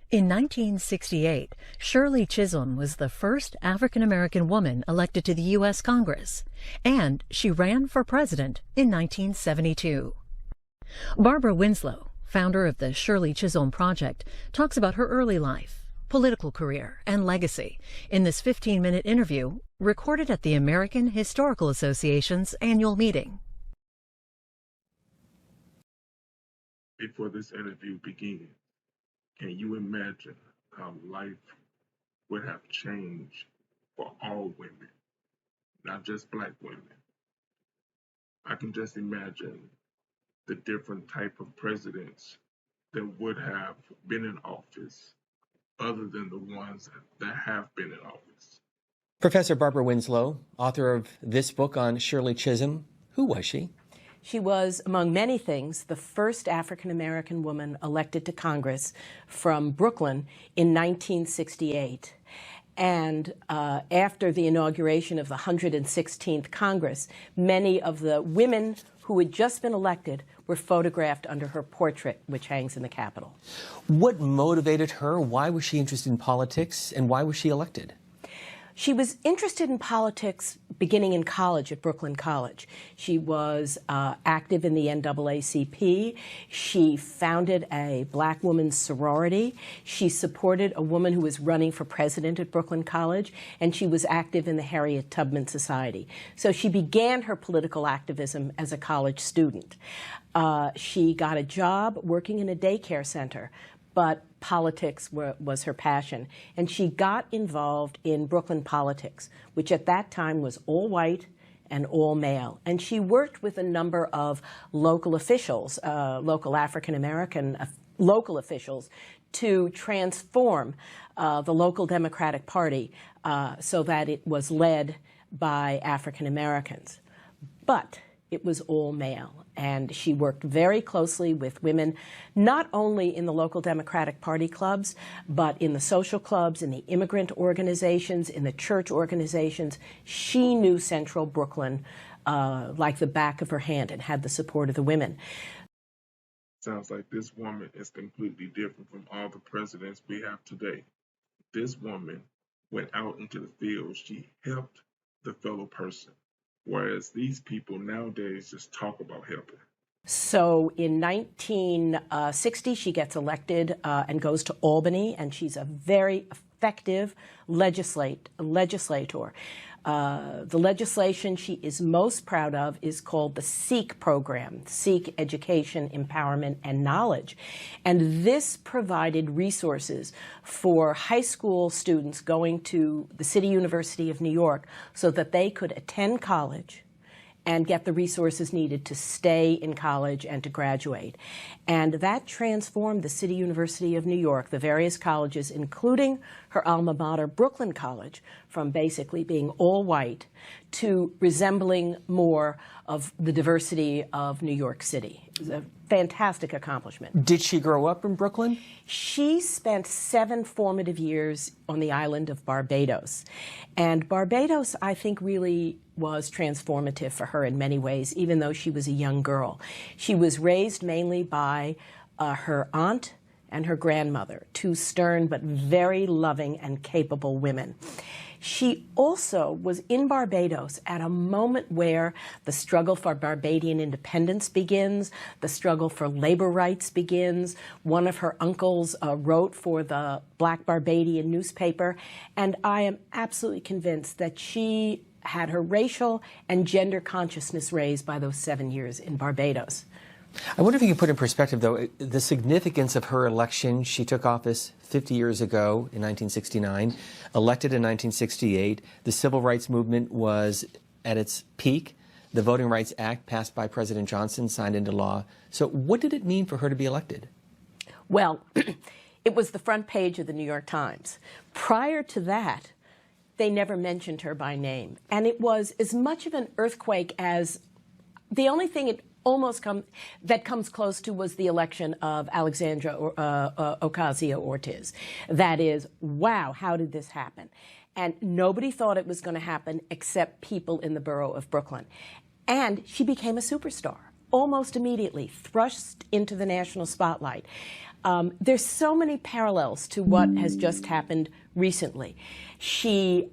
In 1968, Shirley Chisholm was the first African-American woman elected to the U.S. Congress, and she ran for president in 1972. Barbara Winslow, founder of the Shirley Chisholm Project, talks about her early life, political career, and legacy in this 15-minute interview recorded at the American Historical Association's annual meeting. Before this interview begins, can you imagine how life would have changed for all women, not just Black women? I can just imagine the different type of presidents that would have been in office other than the ones that have been in office. Professor Barbara Winslow, author of this book on Shirley Chisholm, who was she? She was, among many things, the first African-American woman elected to Congress from Brooklyn in 1968. And after the inauguration of the 116th Congress, many of the women who had just been elected were photographed under her portrait, which hangs in the Capitol. What motivated her? Why was she interested in politics? And why was she elected? She was interested in politics beginning in college at Brooklyn College. She was active in the NAACP. She founded a Black women's sorority. She supported a woman who was running for president at Brooklyn College, and she was active in the Harriet Tubman Society. So she began her political activism as a college student. She got a job working in a daycare center, but politics was her passion. And she got involved in Brooklyn politics, which at that time was all white and all male. And she worked with a number of local officials, local African-American local officials, to transform the local Democratic Party so that it was led by African-Americans. But it was all male, and she worked very closely with women, not only in the local Democratic Party clubs, but in the social clubs, in the immigrant organizations, in the church organizations. She knew Central Brooklyn like the back of her hand and had the support of the women. Sounds like this woman is completely different from all the presidents we have today. This woman went out into the field. She helped the fellow person. Whereas these people nowadays just talk about helping. So in 1960, she gets elected and goes to Albany, and she's a very effective legislator. The legislation she is most proud of is called the SEEK program, Seek Education, Empowerment, and Knowledge. And this provided resources for high school students going to the City University of New York so that they could attend college and get the resources needed to stay in college and to graduate. And that transformed the City University of New York, the various colleges, including her alma mater, Brooklyn College, from basically being all white to resembling more of the diversity of New York City. It was a fantastic accomplishment. Did she grow up in Brooklyn? She spent 7 formative years on the island of Barbados. And Barbados, I think, really was transformative for her in many ways, even though she was a young girl. She was raised mainly by her aunt and her grandmother, 2 stern but very loving and capable women. She also was in Barbados at a moment where the struggle for Barbadian independence begins, the struggle for labor rights begins. One of her uncles wrote for the Black Barbadian newspaper, and I am absolutely convinced that she had her racial and gender consciousness raised by those 7 years in Barbados. I wonder if you can put in perspective, though, the significance of her election. She took office 50 years ago in 1969, elected in 1968. The civil rights movement was at its peak. The Voting Rights Act passed by President Johnson, signed into law. So what did it mean for her to be elected? Well, it was the front page of the New York Times. Prior to that, they never mentioned her by name. And it was as much of an earthquake as the only thing it that comes close to was the election of Alexandra Ocasio-Cortez. That is, wow, how did this happen? And nobody thought it was going to happen except people in the borough of Brooklyn. And she became a superstar almost immediately, thrust into the national spotlight. There's so many parallels to what has just happened recently. She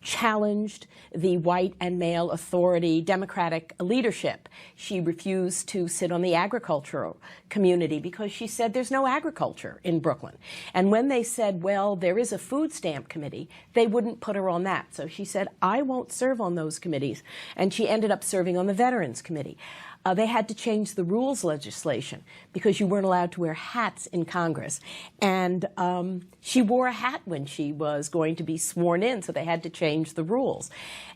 challenged the white and male authority Democratic leadership. She refused to sit on the agricultural community because she said there's no agriculture in Brooklyn. And when they said, well, there is a food stamp committee, they wouldn't put her on that. So she said, I won't serve on those committees. And she ended up serving on the Veterans Committee. They had to change the rules legislation because you weren't allowed to wear hats in Congress. And she wore a hat when she was going to be sworn in, so they had to change the rules.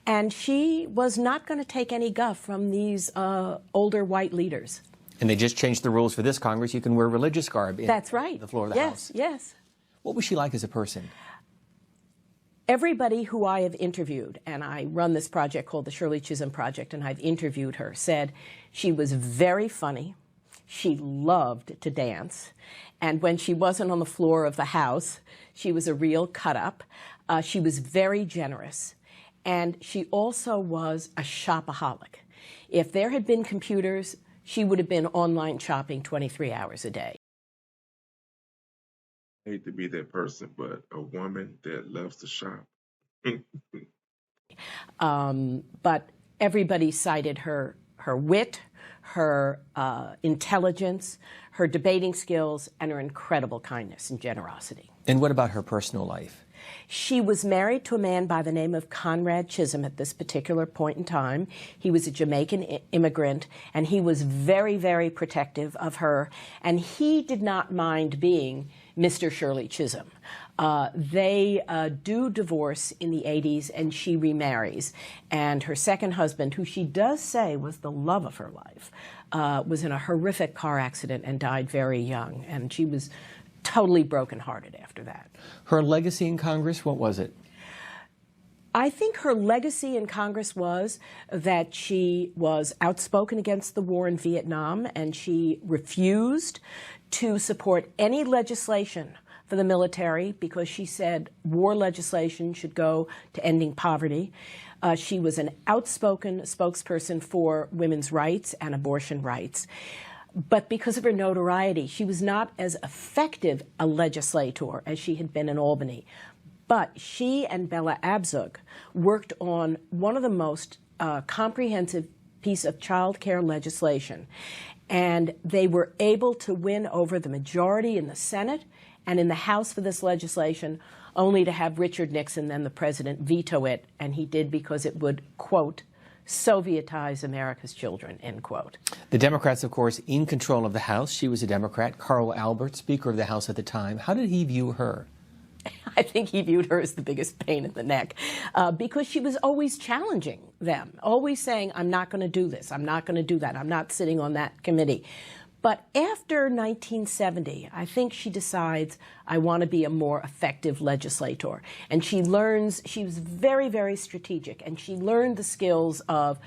And she was not going to take any guff from these older white leaders. And they just changed the rules for this Congress. You can wear religious garb in That's right. the floor of the House. Yes, yes. What was she like as a person? Everybody who I have interviewed, and I run this project called the Shirley Chisholm Project, and I've interviewed her, said she was very funny, she loved to dance, and when she wasn't on the floor of the House, she was a real cut-up. She was very generous, and she also was a shopaholic. If there had been computers, she would have been online shopping 23 hours a day. I hate to be that person, but a woman that loves to shop. But everybody cited her wit, her intelligence, her debating skills, and her incredible kindness and generosity. And what about her personal life? She was married to a man by the name of Conrad Chisholm at this particular point in time. He was a Jamaican immigrant, and he was very, very protective of her, and he did not mind being Mr. Shirley Chisholm. They do divorce in the 80s, and she remarries. And her second husband, who she does say was the love of her life, was in a horrific car accident and died very young. And she was totally brokenhearted after that. Her legacy in Congress, what was it? I think her legacy in Congress was that she was outspoken against the war in Vietnam, and she refused to support any legislation for the military because she said war legislation should go to ending poverty. She was an outspoken spokesperson for women's rights and abortion rights. But because of her notoriety, she was not as effective a legislator as she had been in Albany. But she and Bella Abzug worked on one of the most comprehensive piece of child care legislation. And they were able to win over the majority in the Senate and in the House for this legislation, only to have Richard Nixon, then the president, veto it. And he did because it would, quote, Sovietize America's children, end quote. The Democrats, of course, in control of the House. She was a Democrat. Carl Albert, Speaker of the House at the time. How did he view her? I think he viewed her as the biggest pain in the neck because she was always challenging them, always saying, I'm not going to do this, I'm not going to do that, I'm not sitting on that committee. But after 1970, I think she decides, I want to be a more effective legislator. And she learns, she was very, very strategic, and she learned the skills of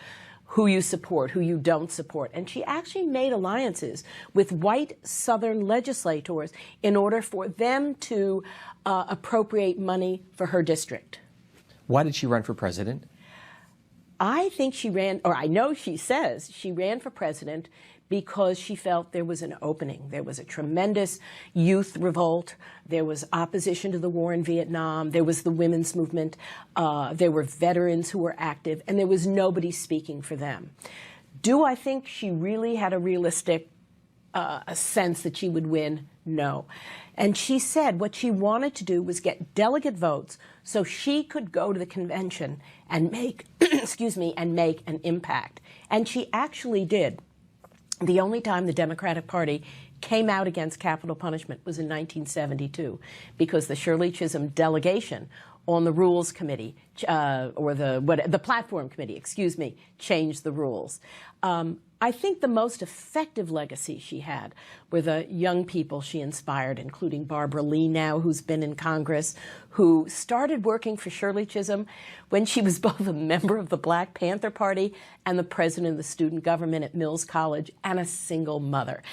who you support, who you don't support. And she actually made alliances with white Southern legislators in order for them to appropriate money for her district. Why did she run for president? I think she ran, or I know she says she ran for president because she felt there was an opening. There was a tremendous youth revolt. There was opposition to the war in Vietnam. There was the women's movement. There were veterans who were active, and there was nobody speaking for them. Do I think she really had a realistic sense that she would win? No. And she said what she wanted to do was get delegate votes so she could go to the convention and make, excuse me, and make an impact. And she actually did. The only time the Democratic Party came out against capital punishment was in 1972 because the Shirley Chisholm delegation on the Rules Committee, or the Platform Committee, excuse me, changed the rules. I think the most effective legacy she had were the young people she inspired, including Barbara Lee now, who's been in Congress, who started working for Shirley Chisholm when she was both a member of the Black Panther Party and the president of the student government at Mills College and a single mother.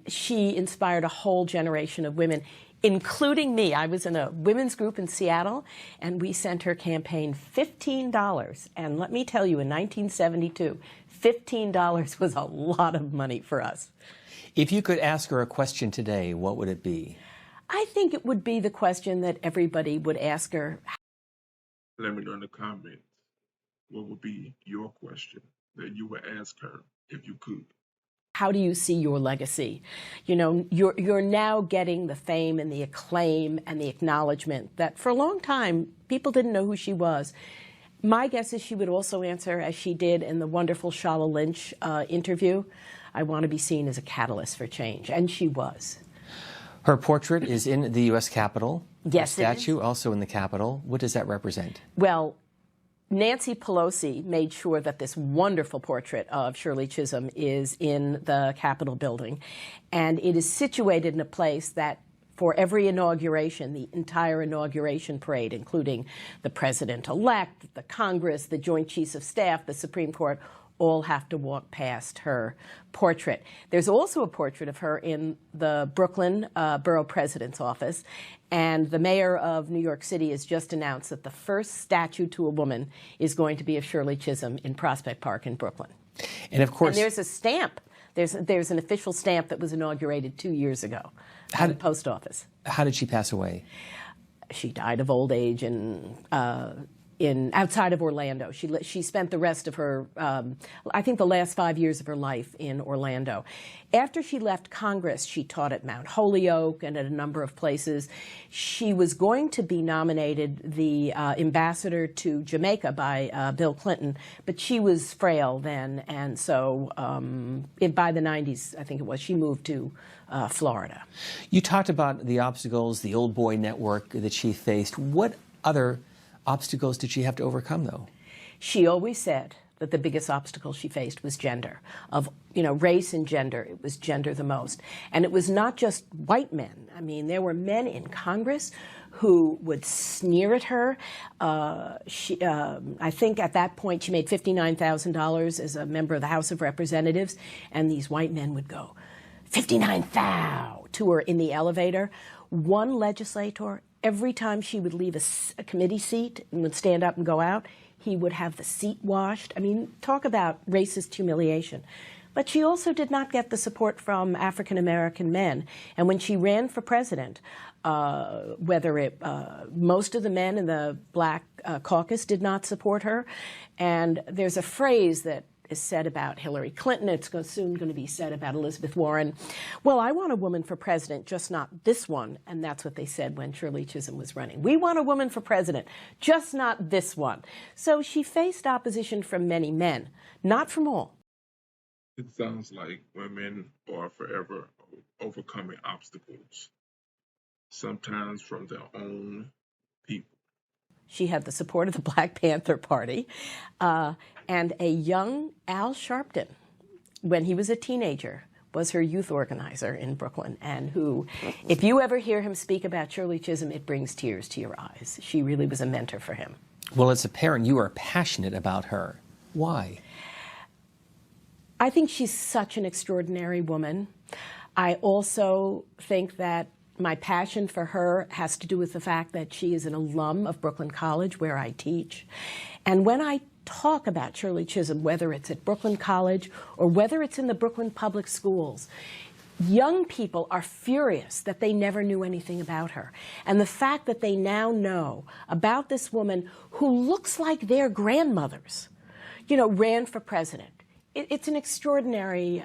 She inspired a whole generation of women, including me. I was in a women's group in Seattle, and we sent her campaign $15. And let me tell you, in 1972, $15 was a lot of money for us. If you could ask her a question today, what would it be? I think it would be the question that everybody would ask her. Let me know in the comments what would be your question that you would ask her if you could. How do you see your legacy? You know, you're now getting the fame and the acclaim and the acknowledgement that for a long time people didn't know who she was. My guess is she would also answer, as she did in the wonderful Shala Lynch interview, I want to be seen as a catalyst for change, and she was. Her portrait is in the U.S. Capitol. Yes, Her statue also in the Capitol. What does that represent? Well, Nancy Pelosi made sure that this wonderful portrait of Shirley Chisholm is in the Capitol building, and it is situated in a place that for every inauguration, the entire inauguration parade, including the president-elect, the Congress, the Joint Chiefs of Staff, the Supreme Court, all have to walk past her portrait. There's also a portrait of her in the Brooklyn Borough President's office, and the mayor of New York City has just announced that the first statue to a woman is going to be of Shirley Chisholm in Prospect Park in Brooklyn. And of course, and there's a stamp. There's an official stamp that was inaugurated 2 years ago at the post office. How did she pass away? She died of old age outside of Orlando. She spent the rest of her, I think the last 5 years of her life in Orlando. After she left Congress, she taught at Mount Holyoke and at a number of places. She was going to be nominated the ambassador to Jamaica by Bill Clinton, but she was frail then, and so by the 90s, I think it was, she moved to Florida. You talked about the obstacles, the old boy network that she faced. What other obstacles did she have to overcome, though? She always said that the biggest obstacle she faced was gender. Of, you know, race and gender, it was gender the most. And it was not just white men. I mean, there were men in Congress who would sneer at her. I think at that point she made $59,000 as a member of the House of Representatives, and these white men would go, 59,000 to her in the elevator. One legislator, every time she would leave a committee seat and would stand up and go out, he would have the seat washed. I mean, talk about racist humiliation. But she also did not get the support from African-American men. And when she ran for president, most of the men in the Black caucus did not support her. And there's a phrase that is said about Hillary Clinton. It's soon going to be said about Elizabeth Warren. Well, I want a woman for president, just not this one. And that's what they said when Shirley Chisholm was running. We want a woman for president, just not this one. So she faced opposition from many men, not from all. It sounds like women are forever overcoming obstacles, sometimes from their own people. She had the support of the Black Panther Party and a young Al Sharpton, when he was a teenager, was her youth organizer in Brooklyn, and who, if you ever hear him speak about Shirley Chisholm, it brings tears to your eyes. She really was a mentor for him. Well, it's apparent you are passionate about her. Why? I think she's such an extraordinary woman. I also think that my passion for her has to do with the fact that she is an alum of Brooklyn College, where I teach. And when I talk about Shirley Chisholm, whether it's at Brooklyn College or whether it's in the Brooklyn Public Schools, young people are furious that they never knew anything about her. And the fact that they now know about this woman who looks like their grandmothers, you know, ran for president. It's an extraordinary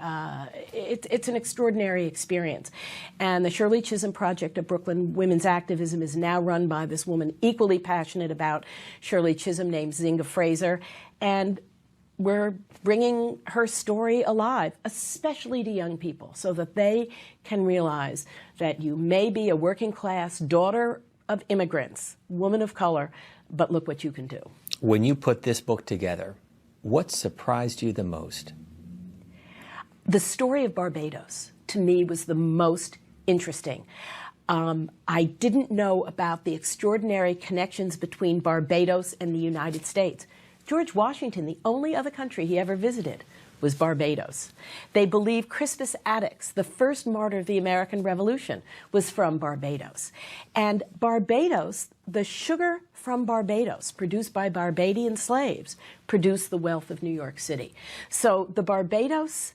experience. And the Shirley Chisholm Project of Brooklyn Women's Activism is now run by this woman equally passionate about Shirley Chisholm named Zinga Fraser. And we're bringing her story alive, especially to young people, so that they can realize that you may be a working class daughter of immigrants, woman of color, but look what you can do. When you put this book together, what surprised you the most? The story of Barbados, to me, was the most interesting. I didn't know about the extraordinary connections between Barbados and the United States. George Washington, the only other country he ever visited, was Barbados. They believe Crispus Attucks, the first martyr of the American Revolution, was from Barbados. And Barbados, the sugar from Barbados, produced by Barbadian slaves, produced the wealth of New York City. So the Barbados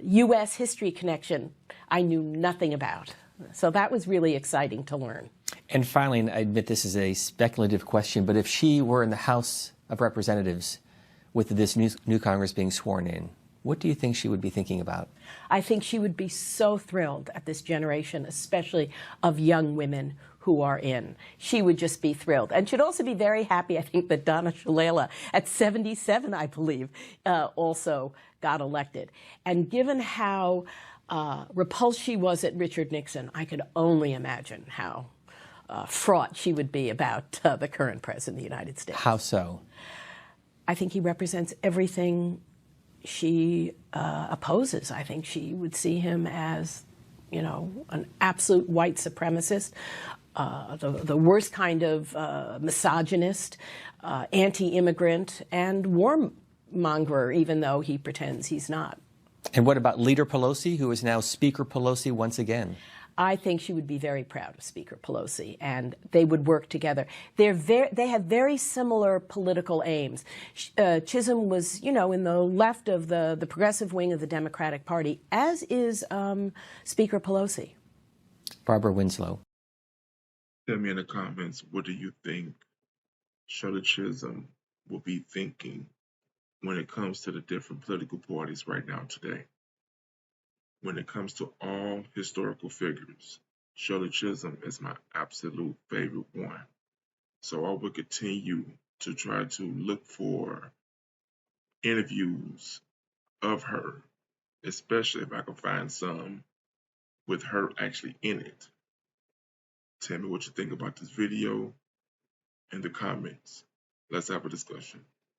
U.S. history connection I knew nothing about. So that was really exciting to learn. And finally, and I admit this is a speculative question, but if she were in the House of Representatives with this new Congress being sworn in, what do you think she would be thinking about? I think she would be so thrilled at this generation, especially of young women who are in. She would just be thrilled. And she'd also be very happy, I think, that Donna Shalala, at 77, I believe, also got elected. And given how repulsed she was at Richard Nixon, I could only imagine how fraught she would be about the current president of the United States. How so? I think he represents everything she opposes. I think she would see him as, you know, an absolute white supremacist, the worst kind of misogynist, anti-immigrant, and warmonger, even though he pretends he's not. And what about Leader Pelosi, who is now Speaker Pelosi once again? I think she would be very proud of Speaker Pelosi, and they would work together. They have very similar political aims. Chisholm was, you know, in the left of the progressive wing of the Democratic Party, as is Speaker Pelosi. Barbara Winslow. Tell me in the comments, what do you think Shirley Chisholm will be thinking when it comes to the different political parties right now today? When it comes to all historical figures, Shirley Chisholm is my absolute favorite one. So I will continue to try to look for interviews of her, especially if I can find some with her actually in it. Tell me what you think about this video in the comments. Let's have a discussion.